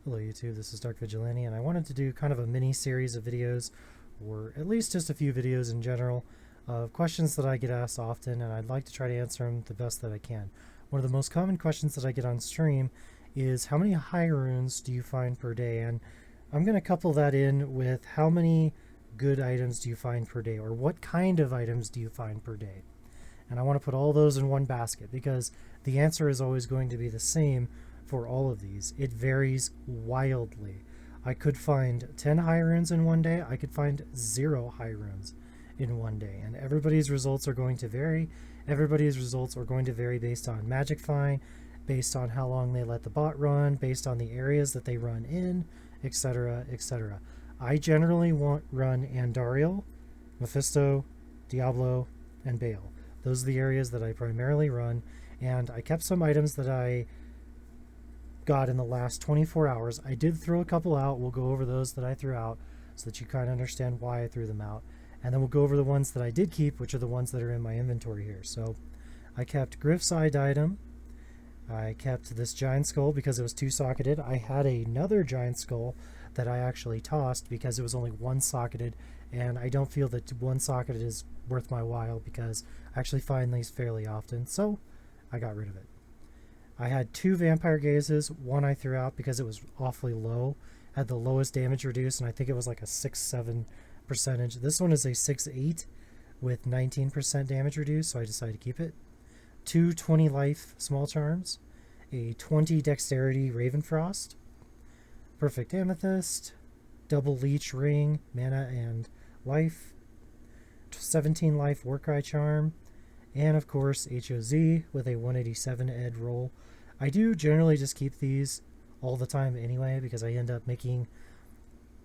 Hello YouTube, this is Dark Vigilante, and I wanted to do kind of a mini series of videos, or at least just a few videos in general, of questions that I get asked often, and I'd like to try to answer them the best that I can. One of the most common questions that I get on stream is, how many high runes do you find per day? And I'm going to couple that in with, how many good items do you find per day, or what kind of items do you find per day? And I want to put all those in one basket, because the answer is always going to be the same for all of these. It varies wildly. I could find 10 high runes in one day. I could find 0 high runes in one day. And everybody's results are going to vary. Everybody's results are going to vary based on magic find, based on how long they let the bot run, based on the areas that they run in, etc., etc. I generally run Andariel, Mephisto, Diablo, and Baal. Those are the areas that I primarily run, and I kept some items that I got in the last 24 hours. I did throw a couple out. We'll go over those that I threw out so that you kind of understand why I threw them out. And then we'll go over the ones that I did keep, which are the ones that are in my inventory here. So I kept Griff's Eye Diadem. I kept this giant skull because it was 2-socketed. I had another giant skull that I actually tossed because it was only 1-socketed, and I don't feel that 1-socketed is worth my while because I actually find these fairly often, so I got rid of it. I had 2 Vampire Gazes. One I threw out because it was awfully low, had the lowest damage reduced, and I think it was like a 6-7 percentage. This one is a 6-8 with 19% damage reduced, so I decided to keep it. 2 20 life small charms, a 20 dexterity Ravenfrost, perfect amethyst, double leech ring, mana and life, 17 life Warcry charm, and of course HOZ with a 187 ed roll. I do generally just keep these all the time anyway because I end up making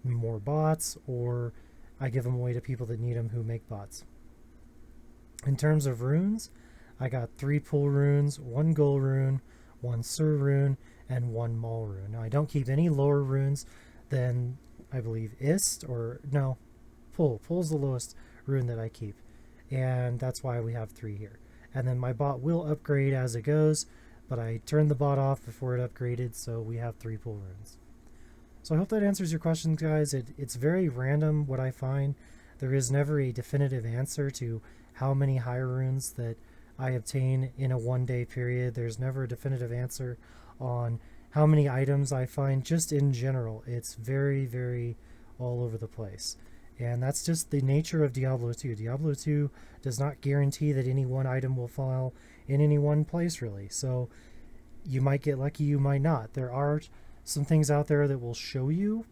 more bots, or I give them away to people that need them who make bots. In terms of runes, I got 3 pull runes, 1 gold rune, 1 sur rune, and 1 maul rune. Now I don't keep any lower runes than, I believe, ist, or no, pull. Pull's the lowest rune that I keep, and that's why we have 3 here. And then my bot will upgrade as it goes, but I turned the bot off before it upgraded, so we have 3 pull runes. So I hope that answers your questions, guys. It's very random what I find. There is never a definitive answer to how many high runes that I obtain in a one-day period. There's never a definitive answer on how many items I find. Just in general, it's very, very all over the place. And that's just the nature of Diablo 2. Diablo 2 does not guarantee that any one item will fall in any one place, really. So you might get lucky, you might not. There are some things out there that will show you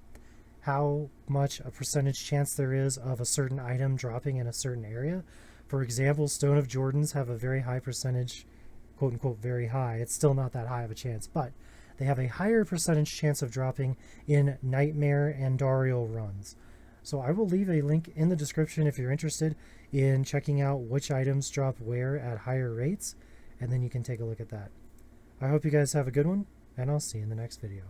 how much a percentage chance there is of a certain item dropping in a certain area. For example, Stone of Jordans have a very high percentage, quote unquote very high, it's still not that high of a chance, but they have a higher percentage chance of dropping in Nightmare and Andariel runs. So I will leave a link in the description if you're interested in checking out which items drop where at higher rates, and then you can take a look at that. I hope you guys have a good one, and I'll see you in the next video.